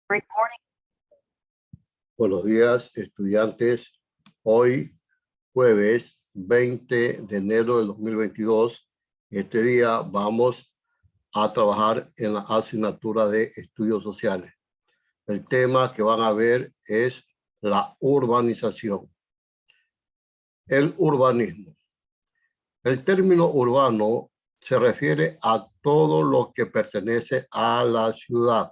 Recording. Buenos días, estudiantes. Hoy, jueves 20 de enero del 2022, este día vamos a trabajar en la asignatura de estudios sociales. El tema que van a ver es la urbanización. El urbanismo. El término urbano se refiere a todo lo que pertenece a la ciudad,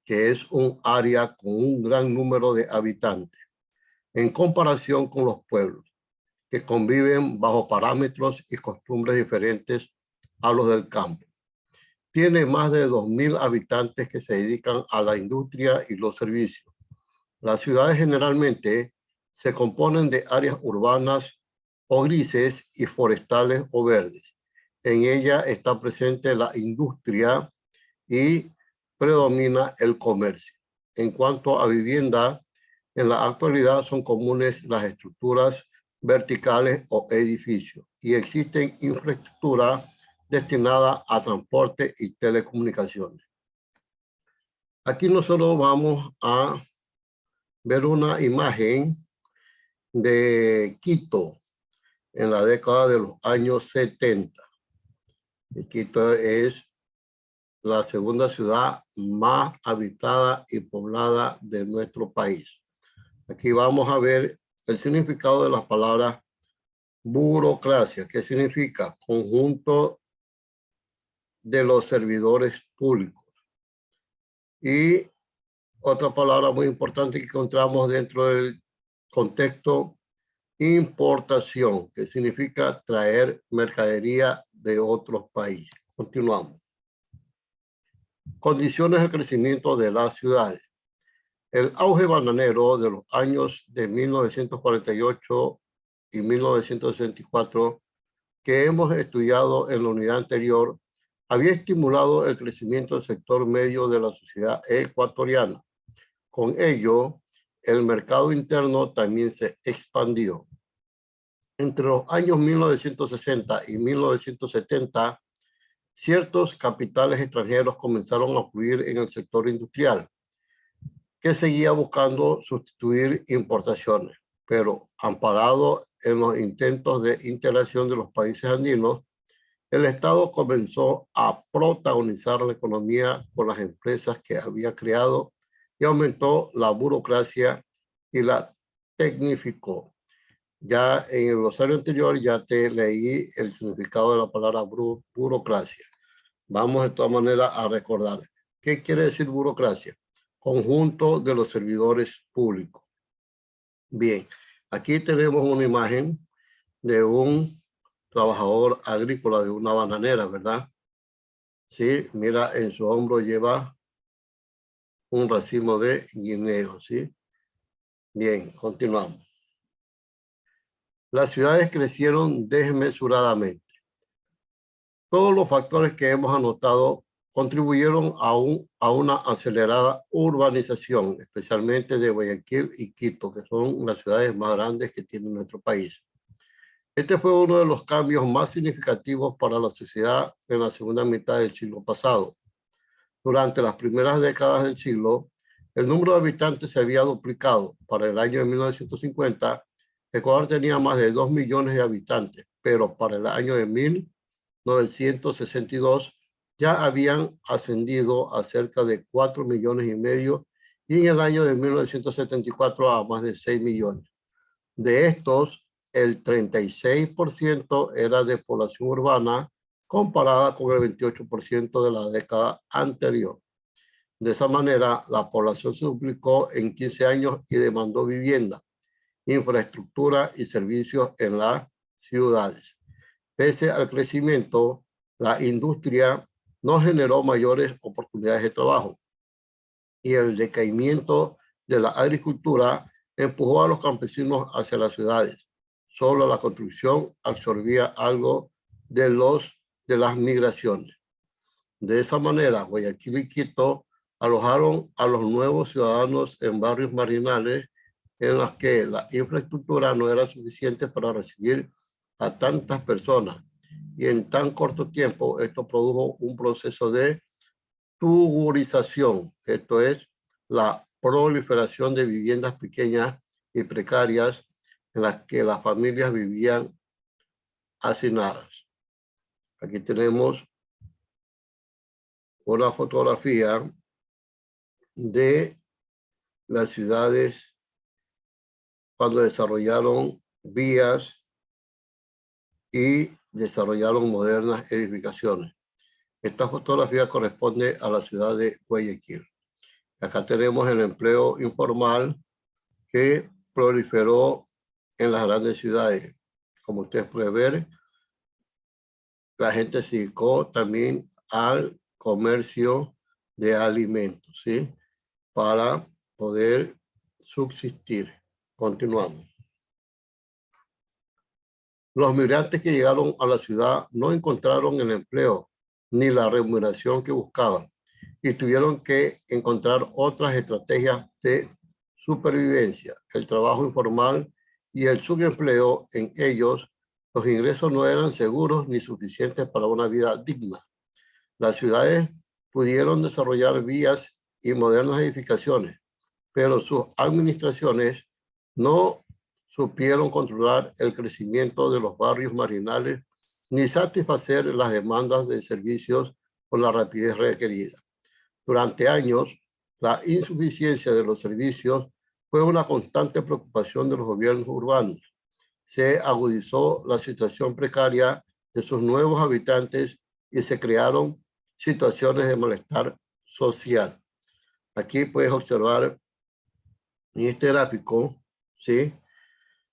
que es un área con un gran número de habitantes, en comparación con los pueblos, que conviven bajo parámetros y costumbres diferentes a los del campo. Tiene más de 2.000 habitantes que se dedican a la industria y los servicios. Las ciudades generalmente se componen de áreas urbanas o grises y forestales o verdes. En ella está presente la industria y predomina el comercio. En cuanto a vivienda, en la actualidad son comunes las estructuras verticales o edificios y existen infraestructura destinada a transporte y telecomunicaciones. Aquí nosotros vamos a ver una imagen de Quito en la década de los años 70. Quito es la segunda ciudad más habitada y poblada de nuestro país. Aquí vamos a ver el significado de las palabras burocracia, que significa conjunto de los servidores públicos. Y otra palabra muy importante que encontramos dentro del contexto, importación, que significa traer mercadería de otros países. Continuamos. Condiciones de crecimiento de las ciudades. El auge bananero de los años de 1948 y 1964, que hemos estudiado en la unidad anterior, había estimulado el crecimiento del sector medio de la sociedad ecuatoriana. Con ello, el mercado interno también se expandió. Entre los años 1960 y 1970, ciertos capitales extranjeros comenzaron a fluir en el sector industrial, que seguía buscando sustituir importaciones, pero amparado en los intentos de integración de los países andinos, el Estado comenzó a protagonizar la economía con las empresas que había creado y aumentó la burocracia y la tecnificó. Ya en el glosario anterior ya te leí el significado de la palabra burocracia. Vamos de todas maneras a recordar. ¿Qué quiere decir burocracia? Conjunto de los servidores públicos. Bien, aquí tenemos una imagen de un trabajador agrícola de una bananera, ¿verdad? Sí, mira, en su hombro lleva un racimo de guineo, ¿sí? Bien, continuamos. Las ciudades crecieron desmesuradamente. Todos los factores que hemos anotado contribuyeron a una acelerada urbanización, especialmente de Guayaquil y Quito, que son las ciudades más grandes que tiene nuestro país. Este fue uno de los cambios más significativos para la sociedad en la segunda mitad del siglo pasado. Durante las primeras décadas del siglo, el número de habitantes se había duplicado. Para el año de 1950, Ecuador tenía más de 2 millones de habitantes, pero para el año de 1962 ya habían ascendido a cerca de 4 millones y medio y en el año de 1974 a más de 6 millones. De estos, el 36% era de población urbana comparada con el 28% de la década anterior. De esa manera, la población se duplicó en 15 años y demandó vivienda, infraestructura y servicios en las ciudades. Pese al crecimiento, la industria no generó mayores oportunidades de trabajo y el decaimiento de la agricultura empujó a los campesinos hacia las ciudades. Solo la construcción absorbía algo de las migraciones. De esa manera, Guayaquil y Quito alojaron a los nuevos ciudadanos en barrios marginales en los que la infraestructura no era suficiente para recibir a tantas personas. Y en tan corto tiempo, esto produjo un proceso de tugurización, esto es la proliferación de viviendas pequeñas y precarias en las que las familias vivían hacinadas. Aquí tenemos una fotografía de las ciudades cuando desarrollaron vías y desarrollaron modernas edificaciones. Esta fotografía corresponde a la ciudad de Guayaquil. Acá tenemos el empleo informal que proliferó en las grandes ciudades. Como ustedes pueden ver, la gente se dedicó también al comercio de alimentos, ¿sí? Para poder subsistir. Continuamos. Los migrantes que llegaron a la ciudad no encontraron el empleo ni la remuneración que buscaban y tuvieron que encontrar otras estrategias de supervivencia. El trabajo informal y el subempleo en ellos, los ingresos no eran seguros ni suficientes para una vida digna. Las ciudades pudieron desarrollar vías y modernas edificaciones, pero sus administraciones no supieron controlar el crecimiento de los barrios marginales ni satisfacer las demandas de servicios con la rapidez requerida. Durante años, la insuficiencia de los servicios fue una constante preocupación de los gobiernos urbanos. Se agudizó la situación precaria de sus nuevos habitantes y se crearon situaciones de malestar social. Aquí puedes observar en este gráfico, ¿sí?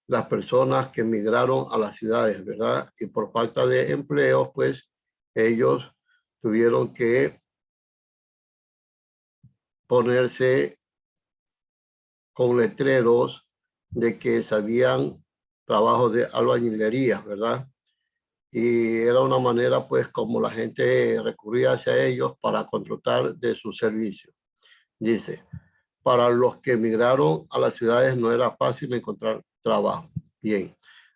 Las personas que emigraron a las ciudades, ¿verdad? Y por falta de empleo, pues ellos tuvieron que ponerse con letreros de que sabían trabajos de albañilería, ¿verdad? Y era una manera, pues, como la gente recurría hacia ellos para contratar de sus servicios. Dice, para los que emigraron a las ciudades no era fácil encontrar trabajo. Bien,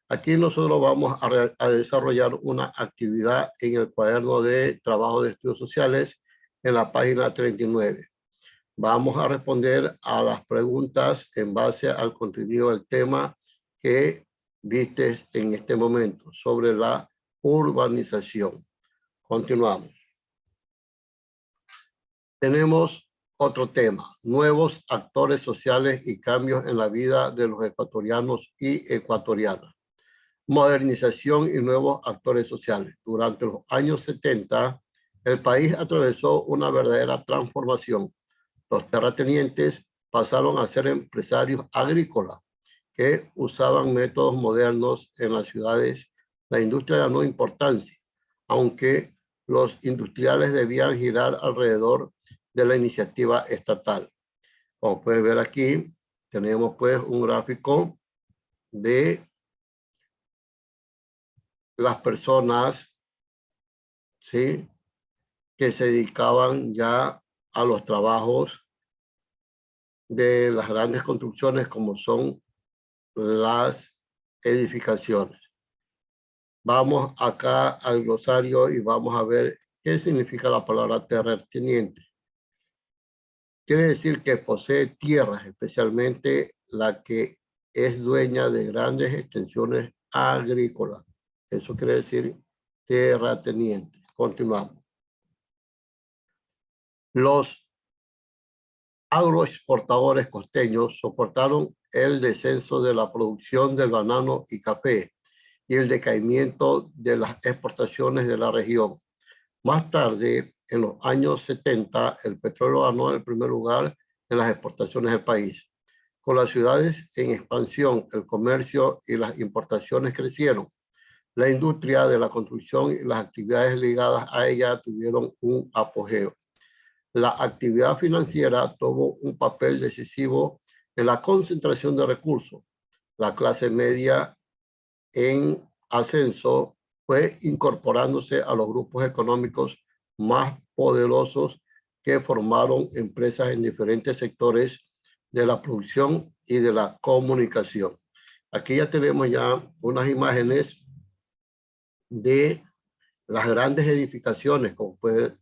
aquí nosotros vamos a desarrollar una actividad en el cuaderno de trabajo de estudios sociales en la página 39. Vamos a responder a las preguntas en base al contenido del tema que vistes en este momento sobre la urbanización. Continuamos. Tenemos otro tema, nuevos actores sociales y cambios en la vida de los ecuatorianos y ecuatorianas. Modernización y nuevos actores sociales. Durante los años 70, el país atravesó una verdadera transformación. Los terratenientes pasaron a ser empresarios agrícolas que usaban métodos modernos en las ciudades. La industria ganó importancia, aunque los industriales debían girar alrededor de la iniciativa estatal. Como puedes ver aquí, tenemos pues un gráfico de las personas, ¿sí?, que se dedicaban ya a los trabajos de las grandes construcciones como son las edificaciones. Vamos acá al glosario y vamos a ver qué significa la palabra terrateniente. Quiere decir que posee tierras, especialmente la que es dueña de grandes extensiones agrícolas. Eso quiere decir terratenientes. Continuamos. Los agroexportadores costeños soportaron el descenso de la producción del banano y café y el decaimiento de las exportaciones de la región. Más tarde, en los años 70, el petróleo ganó el primer lugar en las exportaciones del país. Con las ciudades en expansión, el comercio y las importaciones crecieron. La industria de la construcción y las actividades ligadas a ella tuvieron un apogeo. La actividad financiera tuvo un papel decisivo en la concentración de recursos. La clase media en ascenso fue incorporándose a los grupos económicos más poderosos que formaron empresas en diferentes sectores de la producción y de la comunicación. Aquí ya tenemos ya unas imágenes de las grandes edificaciones, como puedes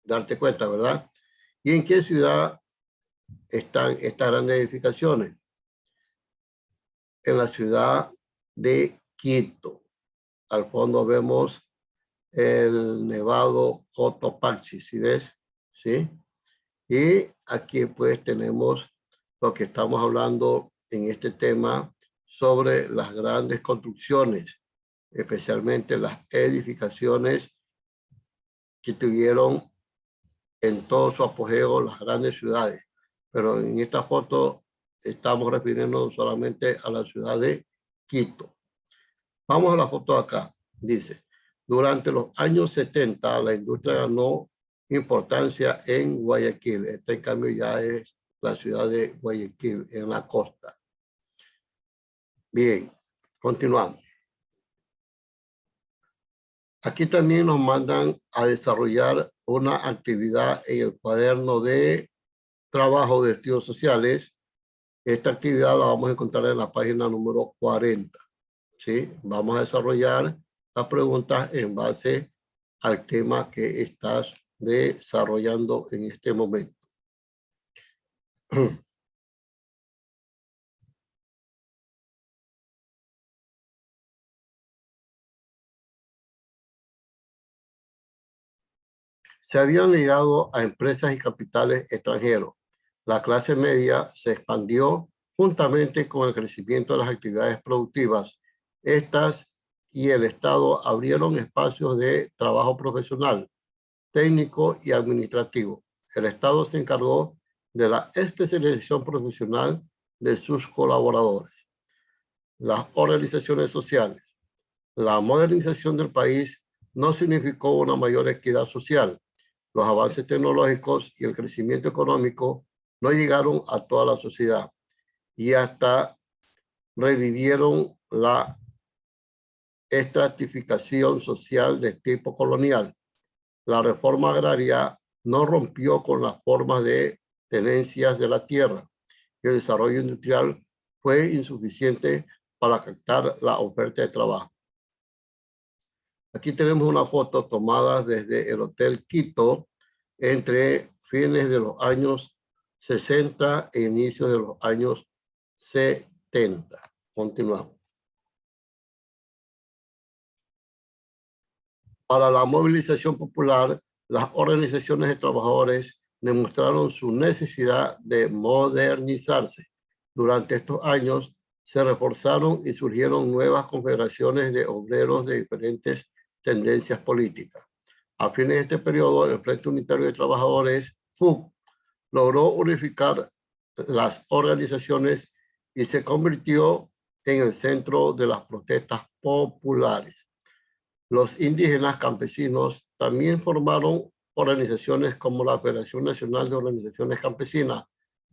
darte cuenta, ¿verdad? ¿Y en qué ciudad están estas grandes edificaciones? En la ciudad de Quito. Al fondo vemos el Nevado Cotopaxi, ¿sí ves? ¿Sí? Y aquí pues tenemos lo que estamos hablando en este tema sobre las grandes construcciones, especialmente las edificaciones que tuvieron en todo su apogeo las grandes ciudades. Pero en esta foto estamos refiriéndonos solamente a la ciudad de Quito. Vamos a la foto acá. Dice, durante los años 70 la industria ganó importancia en Guayaquil. Esta en cambio ya es la ciudad de Guayaquil, en la costa. Bien, continuamos. Aquí también nos mandan a desarrollar una actividad en el cuaderno de trabajo de estudios sociales. Esta actividad la vamos a encontrar en la página número 40. ¿Sí? Vamos a desarrollar las preguntas en base al tema que estás desarrollando en este momento. Se habían ligado a empresas y capitales extranjeros. La clase media se expandió juntamente con el crecimiento de las actividades productivas. Estas y el Estado abrieron espacios de trabajo profesional, técnico y administrativo. El Estado se encargó de la especialización profesional de sus colaboradores. Las organizaciones sociales. La modernización del país no significó una mayor equidad social. Los avances tecnológicos y el crecimiento económico no llegaron a toda la sociedad y hasta revivieron la estratificación social de tipo colonial. La reforma agraria no rompió con las formas de tenencias de la tierra. El desarrollo industrial fue insuficiente para captar la oferta de trabajo. Aquí tenemos una foto tomada desde el Hotel Quito entre fines de los años 60 e inicios de los años 70. Continuamos. Para la movilización popular, las organizaciones de trabajadores demostraron su necesidad de modernizarse. Durante estos años se reforzaron y surgieron nuevas confederaciones de obreros de diferentes tendencias políticas. A fines de este periodo, el Frente Unitario de Trabajadores, FUC, logró unificar las organizaciones y se convirtió en el centro de las protestas populares. Los indígenas campesinos también formaron organizaciones como la Federación Nacional de Organizaciones Campesinas,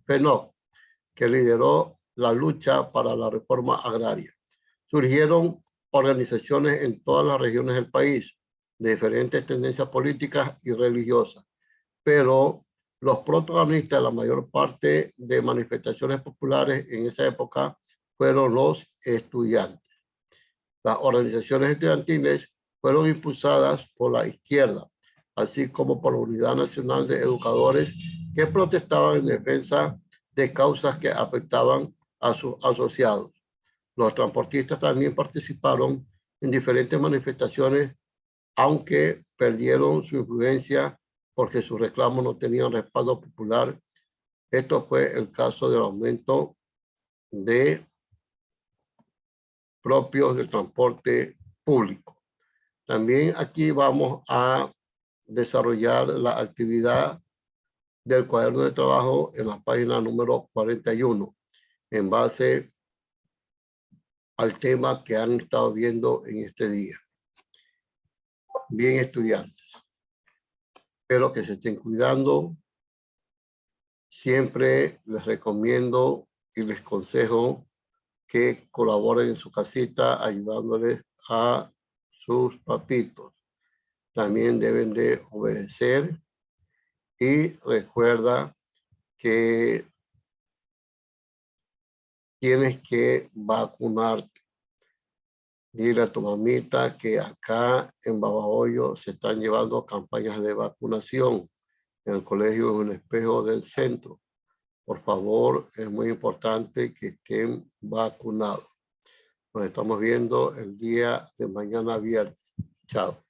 FENOC, que lideró la lucha para la reforma agraria. Surgieron organizaciones en todas las regiones del país, de diferentes tendencias políticas y religiosas, pero los protagonistas de la mayor parte de manifestaciones populares en esa época fueron los estudiantes. Las organizaciones estudiantiles fueron impulsadas por la izquierda, así como por la Unidad Nacional de Educadores, que protestaban en defensa de causas que afectaban a sus asociados. Los transportistas también participaron en diferentes manifestaciones, aunque perdieron su influencia porque sus reclamos no tenían respaldo popular. Esto fue el caso del aumento de propios del transporte público. También aquí vamos a desarrollar la actividad del cuaderno de trabajo en la página número 41, en base al tema que han estado viendo en este día. Bien, estudiantes, espero que se estén cuidando. Siempre les recomiendo y les aconsejo que colaboren en su casita ayudándoles a sus papitos. También deben de obedecer y recuerda que tienes que vacunarte. Dile a tu mamita que acá en Babahoyo se están llevando campañas de vacunación en el colegio en un espejo del centro. por favor, es muy importante que estén vacunados. Nos estamos viendo el día de mañana viernes. Chao.